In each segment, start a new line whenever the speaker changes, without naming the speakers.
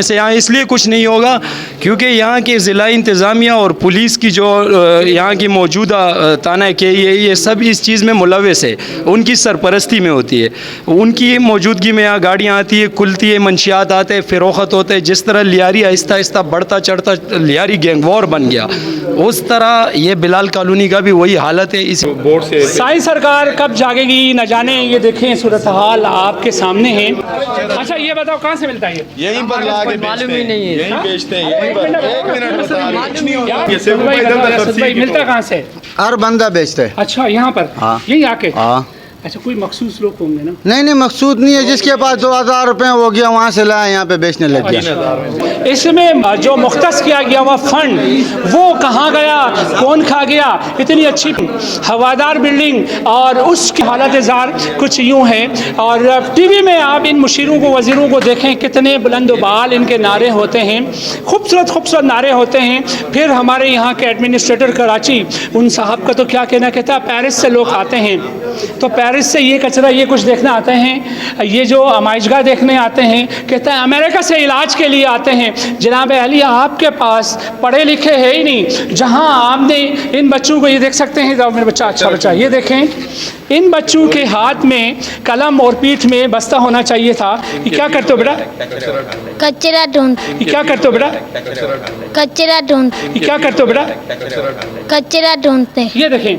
से यहाँ इसलिए कुछ नहीं होगा क्योंकि यहाँ के ज़िला इंतज़ामिया और पुलिस की जो यहाँ की मौजूदा ताना के ये सब इस चीज़ में मुलविस है, उनकी सरपरस्ती में होती है। उनकी मौजूदगी में यहाँ गाड़ियाँ आती है, खुलती है, मंशियात आते हैं, फ़रोख्त होते हैं। जिस तरह लियारी आहिस्ता आहिस्ता बढ़ता चढ़ता लियारी गैंग वॉर बन गया, उस तरह ये बिलाल कॉलोनी का भी वही हालत है। इस
बोर्ड से
साई सरकार कब जागेगी न जाने। ये देखें सूरत हाल आपके सामने है। अच्छा ये बताओ कहाँ से मिलता है ये?
यहीं पर ला के
मालूम ही नहीं है।
यहीं बेचते हैं, यहीं पर। एक मिनट बता
भाई मिलता कहाँ से?
हर बंदा बेचता है।
अच्छा यहाँ पर?
हाँ।
यहीं आके?
हाँ।
अच्छा कोई मखसूस लोग होंगे ना?
नहीं मकसूद नहीं है, जिसके पास 2000 रुपये हो गया वहाँ से लाया यहाँ पे बेचने लग गया।
इसमें जो मुख्तस किया गया हुआ फंड वो कहाँ गया, कौन खा गया? इतनी अच्छी हवादार बिल्डिंग और उसकी हालत ज़ार कुछ यूँ है। और टीवी में आप इन मुशीरों को, वज़ीरों को देखें, कितने बुलंदबाल इनके नारे होते हैं, खूबसूरत नारे होते हैं। फिर हमारे यहाँ के एडमिनिस्ट्रेटर कराची, उन साहब का तो क्या कहना, कहता है पेरिस से लोग आते हैं तो पेरिस से ये कचरा ये कुछ देखने आते हैं, ये जो आमाइशगाह देखने आते हैं। कहता है अमेरिका से इलाज के लिए आते हैं। जनाब अहलिया आपके पास पढ़े लिखे है ही नहीं, जहां आपने इन बच्चों को, ये देख सकते हैं मेरे बच्चा, अच्छा बच्चा, ये देखें, इन बच्चों के हाथ में कलम और पीठ में बस्ता होना चाहिए था। ये क्या करते हो बेटा?
कचरा ढूंढ।
ये क्या करते हो बेटा?
कचरा ढूंढ।
ये क्या करते हो बेटा?
कचरा ढूंढते।
ये देखें,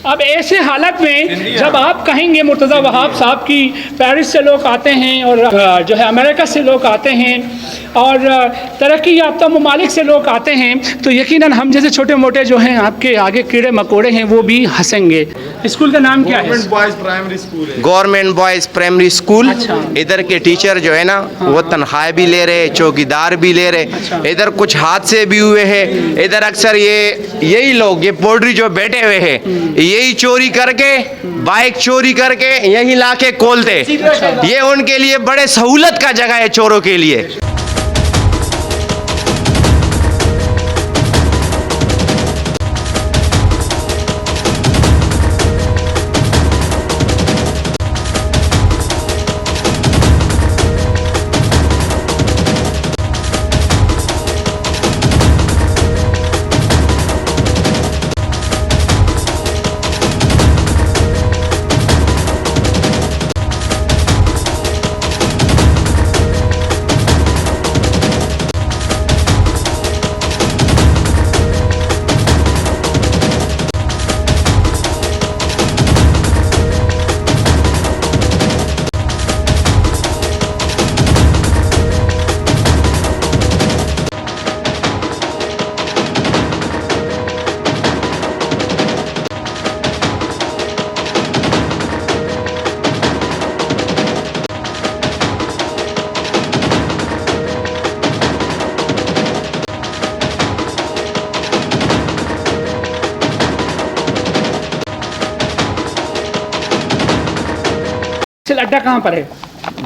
अब ऐसे हालत में जब आप कहेंगे मुर्तज़ा वहाब साहब की पेरिस से लोग आते हैं और जो है अमेरिका से लोग आते हैं और तरक्की याफ्ता ममालिक से लोग आते हैं, तो यकीनन हम जैसे छोटे मोटे जो हैं आपके आगे कीड़े मकोड़े हैं वो भी हंसेंगे। स्कूल का नाम क्या है?
गवर्नमेंट बॉयज़ प्राइमरी स्कूल है।
Government boys primary school.
अच्छा।
इधर के टीचर जो है ना वो तनख्वाह भी ले रहे, चौकीदार भी ले रहे।
अच्छा।
इधर कुछ हादसे भी हुए हैं। इधर अक्सर यही लोग, ये पोल्ट्री जो बैठे हुए हैं, यही चोरी करके, बाइक चोरी करके यही लाके खोलते। ये उनके लिए बड़े सहूलत का जगह है, चोरों के लिए।
अड्डा कहाँ पर है?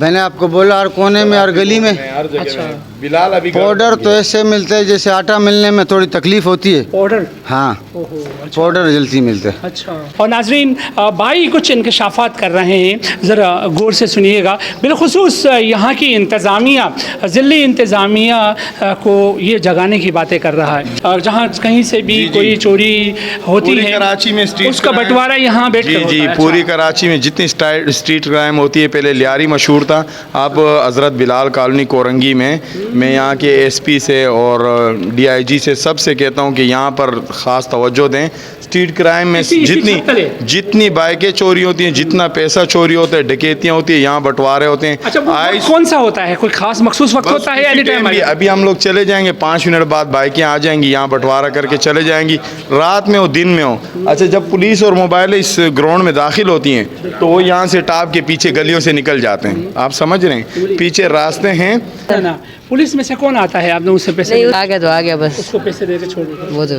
मैंने आपको बोला हर कोने में, हर गली में।
अच्छा।
बिलाल अभी
पाउडर तो ऐसे मिलते हैं जैसे आटा मिलने में थोड़ी तकलीफ होती है।
ऑर्डर?
हाँ,
अच्छा।
पाउडर जल्दी मिलते हैं।
अच्छा। और नाजरीन, भाई कुछ इंकशाफात कर रहे हैं, ज़रा गौर से सुनिएगा। बिलखुसूस यहाँ की इंतज़ामिया, ज़िली इंतज़ामिया को ये जगाने की बातें कर रहा है। और जहाँ कहीं से भी कोई चोरी होती है,
कराची में स्ट्रीट
उसका बंटवारा यहाँ बैठ कर
जी, पूरी कराची में जितनी स्ट्रीट क्राइम होती है, पहले लियारी मशहूर था। अब हज़रत बिलाल कॉलोनी कोरंगी में, मैं यहाँ के एसपी से और डीआईजी से सबसे कहता हूँ कि यहाँ पर ख़ास तवज्जो दें। स्ट्रीट क्राइम में जितनी बाइकें चोरी होती हैं, जितना पैसा चोरी होता है, डकैतियाँ होती है, यहाँ बंटवारे होते हैं।
अच्छा, कौन सा होता है? कोई खास मखसूस वक्त होता है? Any time?
अभी हम लोग चले जाएंगे, 5 मिनट बाद बाइकें आ जाएंगी, यहाँ बंटवारा करके चले जाएंगी, रात में हो दिन में हो। अच्छा, जब पुलिस और मोबाइल इस ग्राउंड में दाखिल होती हैं तो वो यहाँ से टाप के पीछे गलियों से निकल जाते हैं। आप समझ रहे हैं, पीछे रास्ते हैं
ना। पुलिस में से कौन आता है? आपने उससे पैसे?
आ गया तो आ गया, बस
उसको पैसे दे के छोड़ देते?
वो तो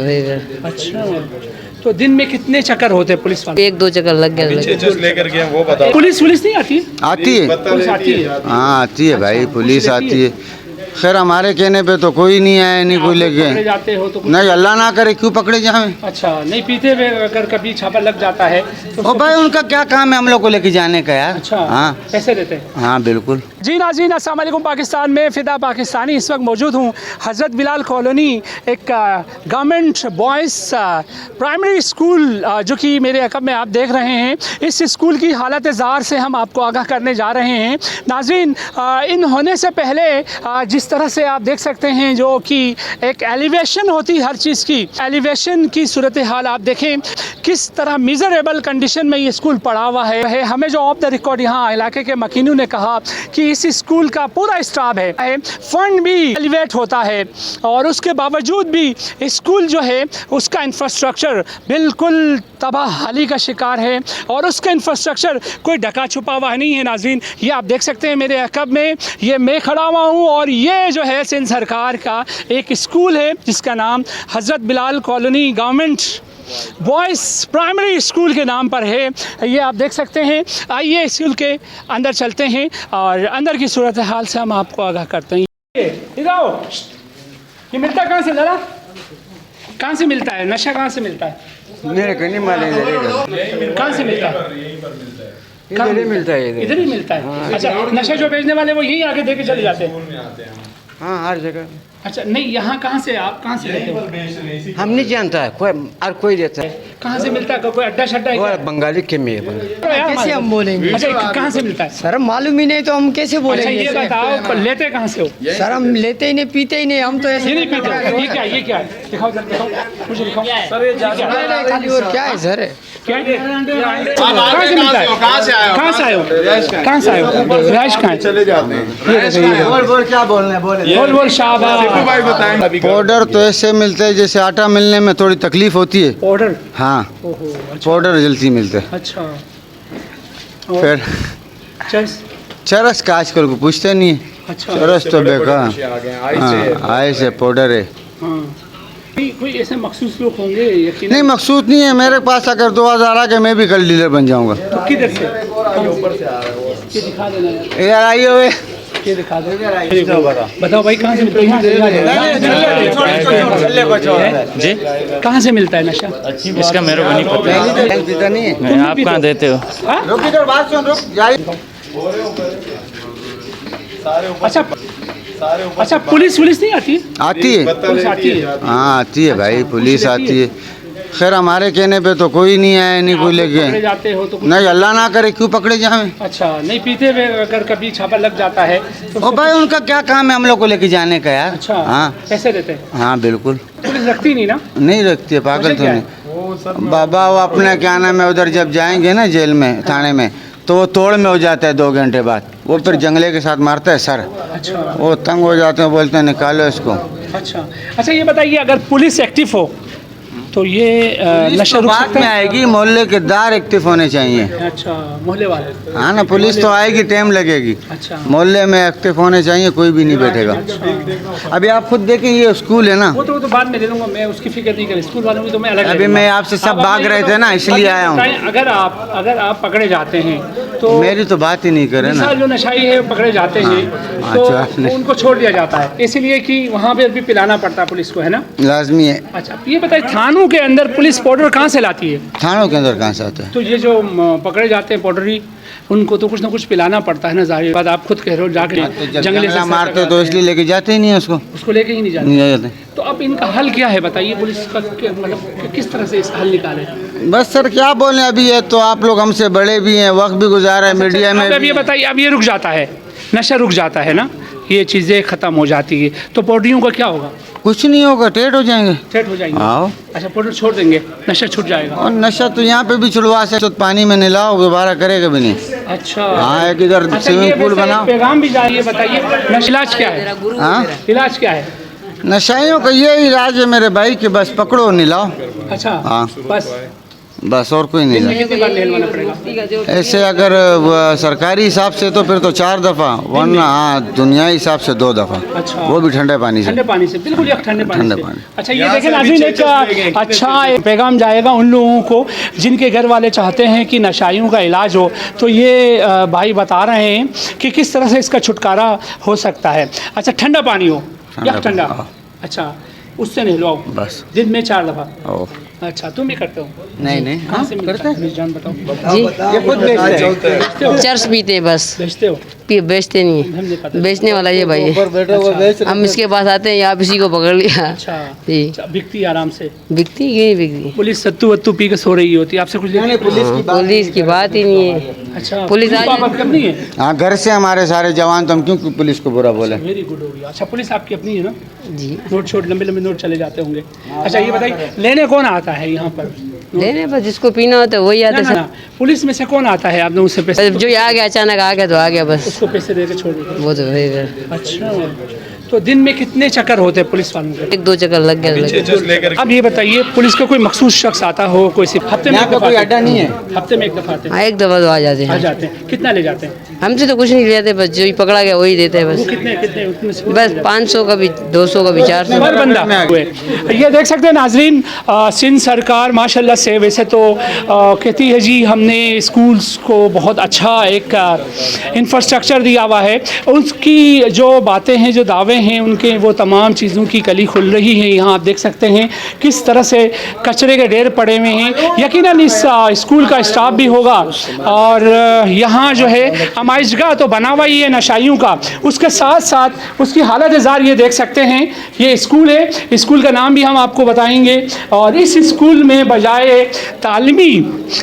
अच्छा, तो दिन में कितने चक्कर होते हैं पुलिस वाले?
1-2 चक्कर लग गया।
लेकर गए वो बताओ।
पुलिस नहीं आती है?
आती है,
पुलिस आती है?
हाँ आती है भाई, पुलिस आती है। खैर हमारे कहने पे तो कोई नहीं आया, नहीं कोई
पकड़े
लेके।
जाते हो तो कुछ
नहीं, अल्लाह ना करे क्यों पकड़े जाए।
अच्छा नहीं पीते हुए अगर कभी छापा लग जाता है तो
ओ भाई उनका क्या काम है हम लोग को लेके जाने का यार।
अच्छा
हाँ
कैसे देते हैं।
हाँ बिल्कुल।
जी नाज़रीन अस्सलाम वालेकुम। पाकिस्तान में फ़िदा पाकिस्तानी इस वक्त मौजूद हूँ हज़रत बिलाल कॉलोनी, एक गवर्नमेंट बॉयज़ प्राइमरी स्कूल जो कि मेरे अकब में आप देख रहे हैं। इस स्कूल की हालत ज़ार से हम आपको आगाह करने जा रहे हैं। नाज़रीन इन होने से पहले जिस तरह से आप देख सकते हैं जो कि एक एलिवेशन होती है हर चीज़ की, एलिवेशन की सूरत हाल आप देखें किस तरह मिज़रेबल कंडीशन में ये स्कूल पड़ा हुआ है। हमें जो ऑफ द रिकॉर्ड यहाँ इलाके के मकीनों ने कहा कि इस स्कूल का पूरा स्टाफ है, फंड भी एलिवेट होता है और उसके बावजूद भी स्कूल जो है उसका इंफ्रास्ट्रक्चर बिल्कुल तबाहाली का शिकार है और उसका इंफ्रास्ट्रक्चर कोई ढका छुपा हुआ नहीं है। नाज़रीन ये आप देख सकते हैं मेरे अकब में, ये मैं खड़ा हुआ हूँ और ये जो है सिंध सरकार का एक स्कूल है जिसका नाम हज़रत Bilal colony government boys primary school के नाम पर है। ये आप देख सकते हैं। आइए स्कूल के अंदर चलते हैं और अंदर की सूरत हाल से हम आपको आगाह करते हैं। इधर आओ, ये मिलता कहाँ से लड़ा, कहाँ से मिलता है नशा, कहाँ से मिलता है
मेरे को नहीं मालूम
कहाँ से मिलता है।
इधर ही मिलता है।
इधर ही मिलता है। अच्छा नशा जो बेचने वाले वो यही आगे दे के चले जाते हैं।
हाँ हर जगह।
अच्छा नहीं यहाँ कहाँ से आप कहाँ से लेते हो।
हम नहीं जानता है कोई और कोई देता है।
कहाँ से मिलता है, कोई अड्डा शड्डा है क्या?
बंगाली के में
कैसे
हम बोलेंगे।
अच्छा कहाँ से मिलता है
सर हम मालूम ही नहीं तो हम कैसे
अच्छा
बोलेंगे।
ये बताओ लेते कहाँ से हो।
सर हम लेते ही नहीं पीते ही नहीं, हम तो ऐसे
ये नहीं पीते। ये क्या है दिखाओ जरा, दिखाओ मुझे दिखाओ सर। ये
खाली और क्या है सर।
क्या है कहाँ से मिलता है, कहाँ से आए हो, कहाँ से आए हो, रिहाइश कहाँ है।
चले जाते हैं।
बोल क्या बोलना है बोले।
बोल शाबाश।
बताएं
पाउडर तो ऐसे मिलते हैं जैसे आटा मिलने में थोड़ी तकलीफ होती है।
ऑर्डर
हाँ
ओहो अच्छा
पाउडर जल्दी मिलते हैं।
अच्छा
फिर
चस
चरस का आजकल को पूछते नहीं है।
अच्छा
चरस तो बेकार। हाँ आए से पाउडर है।
हाँ कोई ऐसे मखसूस लोग होंगे यकीन
नहीं मकसूद नहीं है मेरे पास। अगर 2000 आ के मैं भी कल डीलर बन जाऊंगा।
तो किधर से ऊपर से आ रहा है ये दिखा देना यार,
इधर आइए हुए
ये दिखा दो। बताओ भाई कहाँ से मिलता है
जी
कहाँ से मिलता है नशा।
इसका मेरे को नहीं पता।
नहीं है।
नहीं, आप कहाँ देते हो।
रुक इधर बात सुन रुक जाइए।
अच्छा पुलिस नहीं आती।
आती है।
पुलिस आती है।
हाँ आती है भाई पुलिस आती है। खैर हमारे कहने पे तो कोई नहीं आया, नहीं कोई
पकड़े
लेके।
जाते हो तो कुछ
नहीं अल्लाह ना करे क्यों पकड़े जाए।
अच्छा नहीं पीते हुए अगर कभी छापा लग जाता है तो
ओ भाई उनका क्या काम है हम लोग को लेके जाने का यार।
अच्छा
हाँ
कैसे देते हैं।
हाँ बिल्कुल
पुलिस रखती नहीं ना।
नहीं रखती है पागल तो
वजह
नहीं। बाबा वो अपना क्या नाम है उधर जब जाएंगे ना जेल में थाने में तो वो तोड़ में हो जाता है 2 घंटे बाद। वो फिर जंगले के साथ मारता है सर।
अच्छा
वो तंग हो जाते हैं बोलते हैं निकालो इसको।
अच्छा ये बताइए अगर पुलिस एक्टिव हो तो ये नशा रुक
बाद
सकता
में
है।
आएगी मोहल्ले के दार एक्टिव होने चाहिए।
अच्छा मोहल्ले वाले।
हाँ ना पुलिस तो आएगी टाइम लगेगी।
अच्छा
मोहल्ले में एक्टिव होने चाहिए कोई भी नहीं बैठेगा। अभी आप खुद देखें ये स्कूल है ना।
वो तो बाद में ले लूँगा मैं, उसकी फिक्र नहीं करें। स्कूल वालों की तो मैं अलग
अभी
ले लूँगा।
मैं आपसे सब
अब आप
भाग
ये
रहे थे
बताओ-
ना इसलिए आया हूँ।
बताएं, अगर आप पकड़े जाते हैं तो
मेरी तो बात ही नहीं करे ना।
मिसाल जो नशाई है पकड़े जाते हैं तो
अच्छा।
उनको छोड़ दिया जाता है इसलिए कि वहाँ पे भी पिलाना पड़ता है पुलिस को, है ना।
लाजमी है।
अच्छा ये बताइए थानों के अंदर पुलिस पाउडर कहाँ से लाती है।
थानों के अंदर कहाँ से आता है।
तो ये जो पकड़े जाते हैं पाउडरी उनको तो कुछ ना कुछ पिलाना पड़ता है ना। जाहिर बात आप खुद कह रहे हो जाके
जब
जंगले से
जंगला मारते तो इसलिए लेके जाते ही नहीं है
उसको लेके ही नहीं जाते।
नहीं जाते।
तो अब इनका हल क्या है बताइए। पुलिस का मतलब किस तरह से इस हल निकाले।
बस सर क्या बोले अभी ये तो आप लोग हमसे बड़े भी हैं वक्त भी गुजारा है मीडिया में।
अब ये बताइए अब ये रुक जाता है नशा, रुक जाता है ना, ये चीज़ें ख़त्म हो जाती है तो पाउडरियों का क्या होगा।
कुछ नहीं होगा टेट हो जाएंगे।
सेट हो जाएंगे।
आओ
अच्छा पाउडर छोड़ देंगे नशा छूट जाएगा।
और नशा तो यहाँ पे भी छुड़वा सकते तो पानी में नहलाओ दोबारा करेगा भी नहीं।
अच्छा
हाँ एक इधर
अच्छा,
स्विमिंग
ये
पूल
वैसे
बनाओ।
पैगाम भी जाइए बताइए नशा इलाज क्या है।
हाँ
इलाज क्या है।
नशाइयों का ये इलाज है मेरे भाई कि बस पकड़ो और नहलाओ।
अच्छा
हाँ।
बस
बस और कोई नहीं जाता।
कितनी बार नहलवाना पड़ेगा?
ऐसे अगर सरकारी हिसाब से तो फिर तो 4 दफ़ा, वरना हाँ दुनियाई हिसाब से 2 दफ़ा।
अच्छा।
वो भी ठंडे पानी से।
ठंडे पानी से, बिल्कुल एक ठंडे पानी
ठंडे
से।
पानी।
अच्छा, ये देखें नाज़रीन, एक अच्छा एक पैगाम जाएगा उन लोगों को जिनके घर वाले चाहते हैं कि नशाइयों का इलाज हो। तो ये भाई बता रहे हैं कि किस तरह से इसका छुटकारा हो सकता है। अच्छा, ठंडा पानी हो या ठंडा, अच्छा उससे नहलवाओ
बस
दिन में 4 दफ़ा।
ओ
अच्छा, तुम भी करते हो?
नहीं
कहाँ से मिलता है? जान बताओ।
जी
ये खुद बेचते हैं।
चर्च पीते हैं बस,
बेचते हो?
बेचते नहीं
हम नहीं
है,
पता।
बेचने वाला ये भाई
ऊपर
है।
बैठे हुए बेच रहे
हम इसके पास आते हैं, यहाँ किसी को पकड़ लिया।
अच्छा
जी,
अच्छा, बिकती है आराम से?
बिकती कि नहीं बिकती?
पुलिस सत्तू वत्तू पी के सो रही होती है, आपसे कुछ
नहीं, पुलिस की बात
पुलिस की बात ही नहीं है।
अच्छा,
पुलिस आ
आप कब नहीं है?
हाँ, घर से हमारे सारे जवान, तो हम क्यों पुलिस को बुरा बोले।
वेरी गुड हो गया। अच्छा, पुलिस आपकी अपनी है ना?
जी,
नोट छोट लंबे लंबे नोट चले जाते होंगे। अच्छा, ये बताइए लेने कौन आता है यहाँ पर?
लेने पर जिसको पीना होता है वही
ना,
आता
ना,
है।
ना, पुलिस में से कौन आता है आप लोगों से पैसे?
जो आ गया अचानक आ गया तो आ गया बस,
उसको पैसे दे के छोड़ देते?
वो तो है।
अच्छा, तो दिन में कितने चक्कर होते हैं पुलिस वालों के?
1-2 चक्कर लग गया।
अब ये बताइए, पुलिस का कोई मखसूस शख्स आता हो, कोई सिर्फ हफ्ते में
यहाँ
एक
का
दफा
कोई
आते
अड्डा
हैं?
नहीं है।
हफ्ते में एक दफा आते हैं?
हाँ, एक दफा तो आ जाते
आ
हैं।
जाते हैं। कितना ले जाते हैं?
हमसे तो कुछ नहीं लेते, बस जो ही पकड़ा गया वही देते हैं
वो
बस।
कितने कितने उतने से
बस 500 का भी, 200 का भी, 400
पर बंदा हुए। ये देख सकते हैं नाजरीन, सिंध सरकार माशाल्लाह से वैसे तो कहती है जी हमने स्कूल्स को बहुत अच्छा एक इंफ्रास्ट्रक्चर दिया हुआ है। उसकी जो बातें हैं, जो दावे हैं उनके, वो तमाम चीज़ों की कली खुल रही है। यहाँ आप देख सकते हैं किस तरह से कचरे के ढेर पड़े हुए हैं। यकीनन इस स्कूल का स्टाफ भी होगा और यहाँ जो है आमाइशगाह तो बना हुआ ही है नशाइयों का, उसके साथ साथ उसकी हालत ज़ार ये देख सकते हैं। ये स्कूल है, स्कूल का नाम भी हम आपको बताएंगे। और इस स्कूल में बजाय तालीमी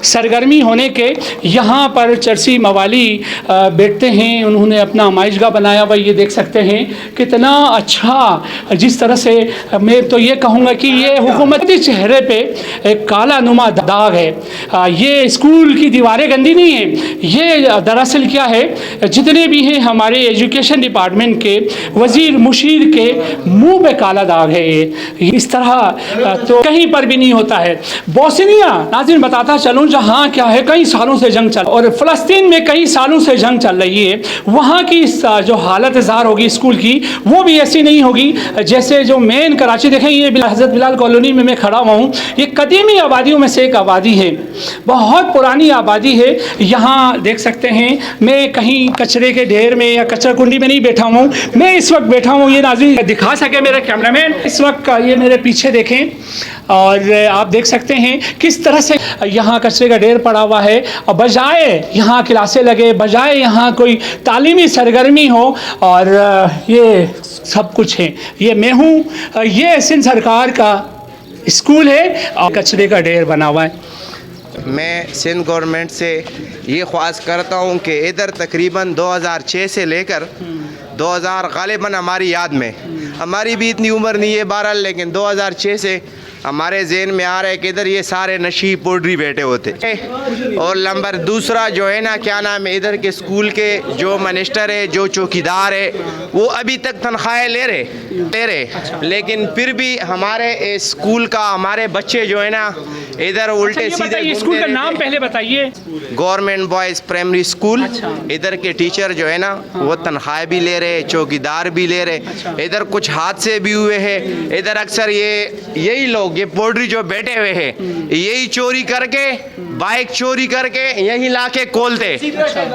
सरगर्मी होने के यहाँ पर चरसी मवाली बैठते हैं। उन्होंने अपना आमाइशगाह बनाया हुआ, ये देख सकते हैं कितना अच्छा। जिस तरह से मैं तो ये कहूँगा कि ये हुकूमती चेहरे पे एक काला नुमा दाग है। ये स्कूल की दीवारें गंदी नहीं है, ये दरअसल क्या है, जितने भी हैं हमारे एजुकेशन डिपार्टमेंट के वज़ीर मुशीर के मुंह पे काला दाग है। ये इस तरह तो कहीं पर भी नहीं होता है। बोस्निया नाज़रीन बताता चलूँ, जहाँ क्या है कई सालों से जंग चल, और फ़लस्तीन में कई सालों से जंग चल रही है। वहाँ की जो हालत ज़ार होगी स्कूल की, वो भी ऐसी नहीं होगी जैसे जो मेन कराची। देखें, ये हज़रत बिलाल कॉलोनी में मैं खड़ा हुआ हूँ, ये कदीमी आबादियों में से एक आबादी है, बहुत पुरानी आबादी है। यहाँ देख सकते हैं, मैं कहीं कचरे के ढेर में या कचरा कुंडी में नहीं बैठा हूँ, मैं इस वक्त बैठा हूँ, ये नाज़रीन दिखा सके मेरे कैमरामैन, इस वक्त ये मेरे पीछे देखें और आप देख सकते हैं किस तरह से यहाँ कचरे का ढेर पड़ा हुआ है। और बजाय यहाँ क्लासें लगे, बजाय यहाँ कोई तालीमी सरगर्मी हो, और ये सब कुछ है। ये मैं हूँ, ये सिंध सरकार का स्कूल है और कचरे का ढेर बना हुआ है।
मैं सिंध गवर्नमेंट से ये ख्वाहिश करता हूँ कि इधर तकरीबन 2006 से लेकर 2000 गालिबन हमारी याद में, हमारी भी इतनी उम्र नहीं है बहरहाल, लेकिन 2006 से हमारे जहन में आ रहा है कि इधर ये सारे नशी पोड्री बैठे होते। और नंबर दूसरा जो है ना, क्या नाम है, इधर के स्कूल के जो मिनिस्टर है, जो चौकीदार है, वो अभी तक तनख्वाहें ले रहे, लेकिन फिर भी हमारे स्कूल का हमारे बच्चे जो है ना इधर उल्टे सीधे।
स्कूल का नाम पहले बताइए।
Government boys primary school. इधर के टीचर जो है ना वो तनख्वाह भी ले रहे, चौकीदार भी ले रहे। इधर कुछ हादसे भी हुए हैं। इधर अक्सर यही लोग, ये पोड्री जो बैठे हुए हैं, यही चोरी करके, बाइक चोरी करके यहीं लाके खोलते।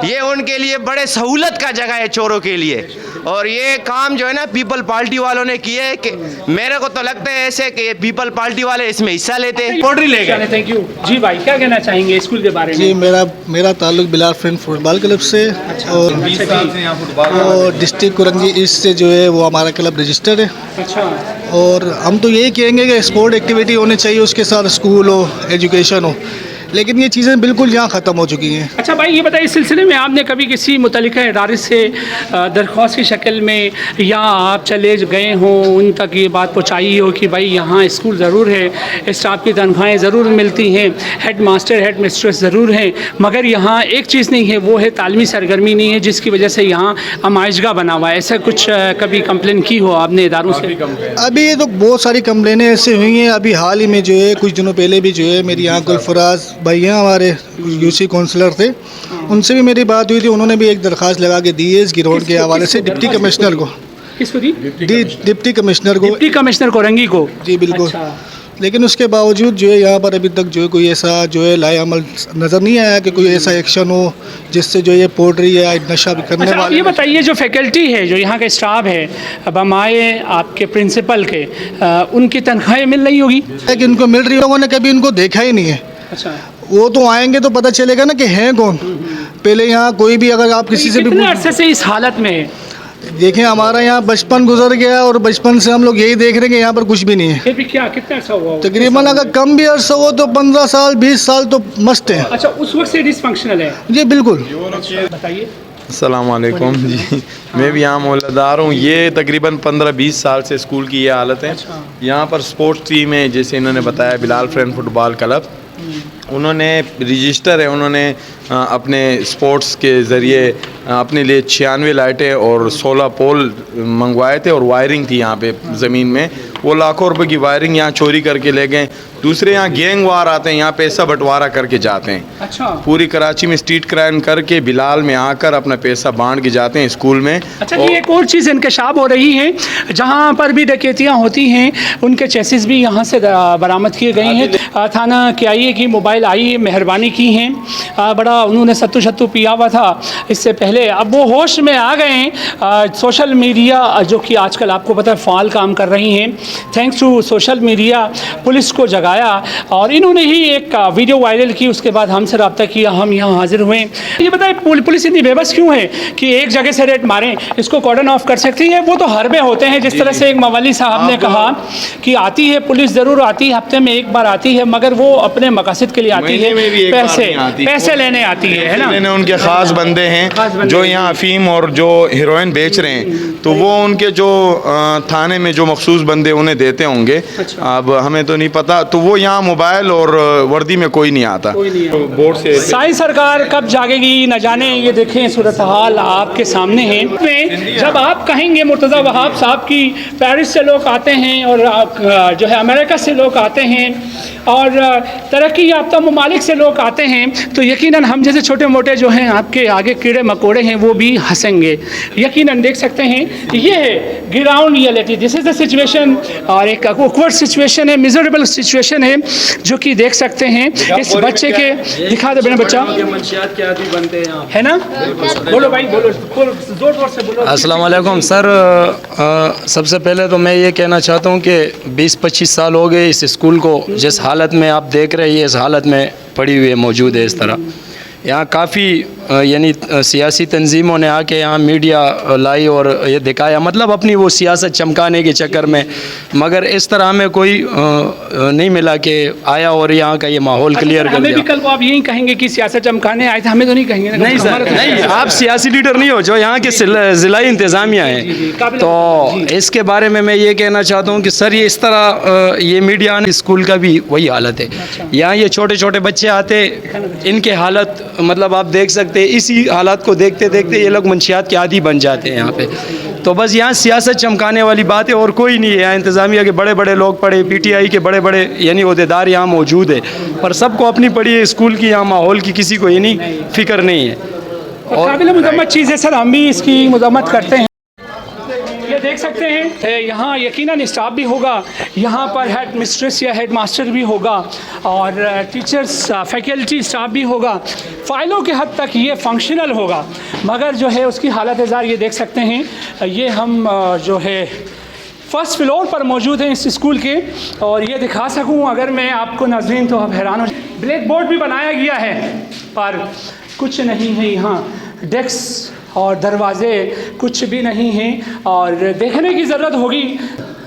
ये उनके लिए बड़े सहूलत का जगह है चोरों के लिए। और ये काम जो है ना पीपल पार्टी वालों ने किया है कि मेरे को तो लगता है ऐसे कि पीपल पार्टी वाले इसमें हिस्सा लेते हैं, पोड्री ले गए।
थैंक यू जी भाई, क्या कहना चाहेंगे स्कूल के बारे में?
जी, मेरा ताल्लुक बिलाल फ्रेंड फुटबॉल क्लब से, और डिस्ट्रिक्ट कुरंगी ईस्ट से जो है वो हमारा क्लब रजिस्टर्ड है।
अच्छा,
और हम तो यही कहेंगे कि स्पोर्ट एक्टिविटी होनी चाहिए, उसके साथ स्कूल हो, एजुकेशन हो, लेकिन ये चीज़ें बिल्कुल यहाँ ख़त्म हो चुकी हैं।
अच्छा भाई, ये बताइए इस सिलसिले में आपने कभी किसी मुतल्लिका इदारे से दरख्वास्त की शक्ल में या आप चले गए हों, उन तक ये बात पहुँचाई हो कि भाई यहाँ स्कूल ज़रूर है, स्टाफ की तनख्वाहें ज़रूर मिलती हैं, हेड मास्टर हेड मिस्ट्रेस ज़रूर हैं, मगर यहाँ एक चीज़ नहीं है, वो है तालीमी सरगर्मी नहीं है, जिसकी वजह से यहाँ आमाइशगाह बना हुआ है। ऐसा कुछ कभी कंप्लेन की हो आपने इदारों से?
अभी तो बहुत सारी कंप्लेनें ऐसे हुई हैं। अभी हाल ही में जो है कुछ दिनों पहले भी जो है मेरी यहाँ गुलफराज भाई हैं हमारे यूसी काउंसलर थे, उनसे भी मेरी बात हुई थी। उन्होंने भी एक दरख्वास्त लगा के दी है इसकी रोड के हवाले से डिप्टी कमिश्नर को।
किसको दी?
डिप्टी कमिश्नर को।
डिप्टी कमिश्नर कोरंगी को? जी
बिल्कुल। लेकिन उसके बावजूद जो है यहाँ पर अभी तक जो है कोई ऐसा जो है लाए अमल नज़र नहीं आया कि कोई ऐसा एक्शन हो जिससे जो ये पोल्ट्री या नशा भी करने वाले।
ये बताइए जो फैकल्टी है, जो यहाँ का स्टाफ है, अब हम आए आपके प्रिंसिपल के, उनकी तनख्वाहें मिल रही होगी?
कि इनको मिल रही, लोगों ने कभी इनको देखा ही नहीं है।
अच्छा,
वो तो आएंगे तो पता चलेगा ना कि हैं कौन। पहले यहाँ कोई भी अगर आप किसी से भी
कितने अरसे से इस हालत में है?
देखें, हमारा यहाँ बचपन गुजर गया और बचपन से हम लोग यही देख रहे हैं कि यहाँ पर कुछ भी नहीं है।
फिर भी क्या, कितना अर्सा हुआ?
तकरीबन अगर कम भी अर्सा हो तो 15 साल 20 साल तो मस्त है।
अच्छा, उस वक्त से डिसफंक्शनल है?
जी बिल्कुल।
बताइए।
अस्सलाम वालेकुम जी। मैं भी यहाँ मोहल्लेदार हूँ। ये तकरीबन 15-20 साल से स्कूल की ये हालत है। यहाँ पर स्पोर्ट्स टीम है, जैसे इन्होंने बताया बिलाल फ्रेंड फुटबॉल क्लब, उन्होंने रजिस्टर है, उन्होंने अपने स्पोर्ट्स के ज़रिए अपने लिए 96 लाइटें और 16 पोल मंगवाए थे और वायरिंग थी यहाँ पे ज़मीन में। वो लाखों रुपए की वायरिंग यहाँ चोरी करके ले गए। दूसरे यहाँ गैंग वार आते हैं, यहाँ पैसा बंटवारा करके जाते हैं।
अच्छा।
पूरी कराची में स्ट्रीट क्राइम करके बिलाल में आकर अपना पैसा बांट के जाते हैं स्कूल में।
अच्छा जी, एक और चीज़ इंकशाफ हो रही है, जहाँ पर भी डकैतियाँ होती हैं उनके चेसिस भी यहाँ से बरामद किए गए हैं। थाना KIA की मोबाइल आई, मेहरबानी की हैं, बड़ा उन्होंने सत्तू शत्तू पिया हुआ था इससे पहले, अब वो होश में आ गए हैं। सोशल मीडिया जो कि आजकल आपको पता है फ़ाल काम कर रही हैं, thanks to social media police को जगाया और इन्होंने ही एक वीडियो वायरल की। उसके बाद हमसे रब्ता किया, हम यहाँ हाजिर हुए। ये बताएं पुलिस इतनी बेबस क्यों है कि एक जगह से रेड मारें, इसको कॉर्डन ऑफ कर सकती है? वो तो हरबे होते हैं, जिस तरह से एक मवाली साहब ने कहा कि आती है पुलिस, ज़रूर आती है, हफ्ते में एक बार आती है, मगर वो अपने मकासद के लिए आती है, पैसे लेने आती है ना।
उनके ख़ास बंदे हैं जो यहाँ अफीम और जो हीरोइन बेच रहे हैं, तो वो उनके जो थाने में जो मखसूस बंदे उन्हें देते होंगे। अब हमें तो नहीं पता। तो वो यहाँ मोबाइल और वर्दी में कोई नहीं आता। तो बोर्ड से
साई सरकार कब जागेगी न जाने। ये देखें सूरत हाल आपके सामने है। जब आप कहेंगे मुर्तज़ा वहाब साहब की पेरिस से लोग आते हैं और जो है अमेरिका से लोग आते हैं और तरक्की याफ्ता ममालिक से लोग आते हैं, तो यकीनन हम जैसे छोटे मोटे जो हैं आपके आगे कीड़े मकोड़े हैं वो भी हंसेंगे। यकीनन देख सकते हैं ये है ground reality, this is the situation. और एक ऑकवर्ड सिचुएशन है, मिजरेबल सिचुएशन है जो कि देख सकते हैं इस बच्चे के। दिखा दे मेरा बच्चा है ना, बोलो भाई, बोलो जोर जोर से बोलो।
अस्सलाम वालेकुम सर। सबसे पहले तो मैं ये कहना चाहता हूँ कि 20-25 साल हो गए इस स्कूल को, जिस हालत में आप देख रहे हैं इस हालत में पड़ी हुई है, मौजूद है इस तरह। यहाँ काफ़ी यानी सियासी तंजीमों ने आके यहाँ मीडिया लाई और ये दिखाया, मतलब अपनी वो सियासत चमकाने के चक्कर में, मगर इस तरह हमें कोई नहीं मिला कि आया और यहाँ का ये माहौल क्लियर कर दिया।
कल को आप यही कहेंगे कि सियासत चमकाने आए थे, हमें तो नहीं कहेंगे ना?
नहीं सर, नहीं, आप सियासी लीडर नहीं हो, जो यहाँ के ज़िलाई इंतज़ामिया हैं। तो इसके बारे में मैं ये कहना चाहता हूँ कि सर ये इस तरह ये मीडिया स्कूल का भी वही हालत है। यहाँ ये छोटे छोटे बच्चे आते, इनके हालत मतलब आप देख सकते हैं। इसी हालात को देखते देखते ये लोग मंशियात के आदी बन जाते हैं यहाँ पे। तो बस यहाँ सियासत चमकाने वाली बात है और कोई नहीं है। यहाँ इंतज़ामिया के बड़े बड़े लोग पढ़े, PTI के बड़े बड़े यानी ओहदेदार यहाँ मौजूद है, पर सबको अपनी पड़ी है स्कूल की, यहाँ माहौल की किसी को यानी फ़िक्र नहीं है।
और काबिल मज़म्मत चीज़ है सर, हम भी इसकी मज़म्मत करते हैं। ये देख सकते हैं यहाँ यकीनन स्टाफ भी होगा, यहाँ पर हेड मिस्ट्रेस या हेड मास्टर भी होगा और टीचर्स फैकल्टी स्टाफ भी होगा। फ़ाइलों के हद तक ये फंक्शनल होगा, मगर जो है उसकी हालत ज़ार ये देख सकते हैं। ये हम जो है फर्स्ट फ्लोर पर मौजूद हैं इस स्कूल के, और ये दिखा सकूँ अगर मैं आपको नाज़रीन तो आप हैरान हो। ब्लैक बोर्ड भी बनाया गया है पर कुछ नहीं है यहाँ, डेस्क और दरवाज़े कुछ भी नहीं हैं। और देखने की ज़रूरत होगी,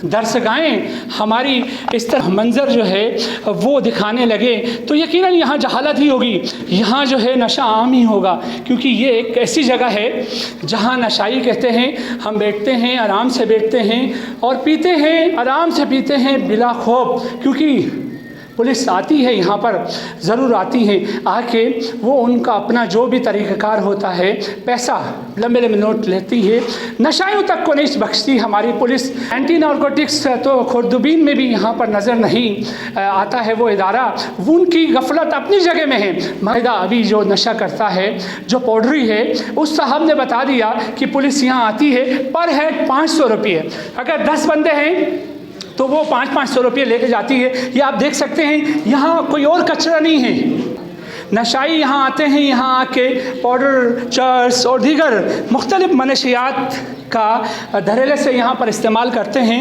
दर्शगाएँ हमारी इस तरह मंज़र जो है वो दिखाने लगे तो यकीनन यहाँ जहालत ही होगी, यहाँ जो है नशा आम ही होगा, क्योंकि ये एक ऐसी जगह है जहाँ नशाई कहते हैं हम बैठते हैं, आराम से बैठते हैं और पीते हैं, आराम से पीते हैं बिला खौफ, क्योंकि पुलिस आती है यहाँ पर, ज़रूर आती है, आके वो उनका अपना जो भी तरीक़ाकार होता है, पैसा लंबे लंबे नोट लेती है, नशाइयों तक को नहीं बख्शती हमारी पुलिस। एंटी नारकोटिक्स तो खुर्दबीन में भी यहाँ पर नज़र नहीं आता है वो इदारा, उनकी गफलत अपनी जगह में है। माहिदा अभी जो नशा करता है, जो पौडरी है, उस साहब ने बता दिया कि पुलिस यहाँ आती है, पर हेड 500 रुपये, अगर 10 बंदे हैं तो वो 500 रुपये लेके जाती है। ये आप देख सकते हैं, यहाँ कोई और कचरा नहीं है। नशाई यहाँ आते हैं, यहाँ आके पाउडर, चर्स और दीगर मुख्तलिफ मनशियात का धड़ल्ले से यहाँ पर इस्तेमाल करते हैं।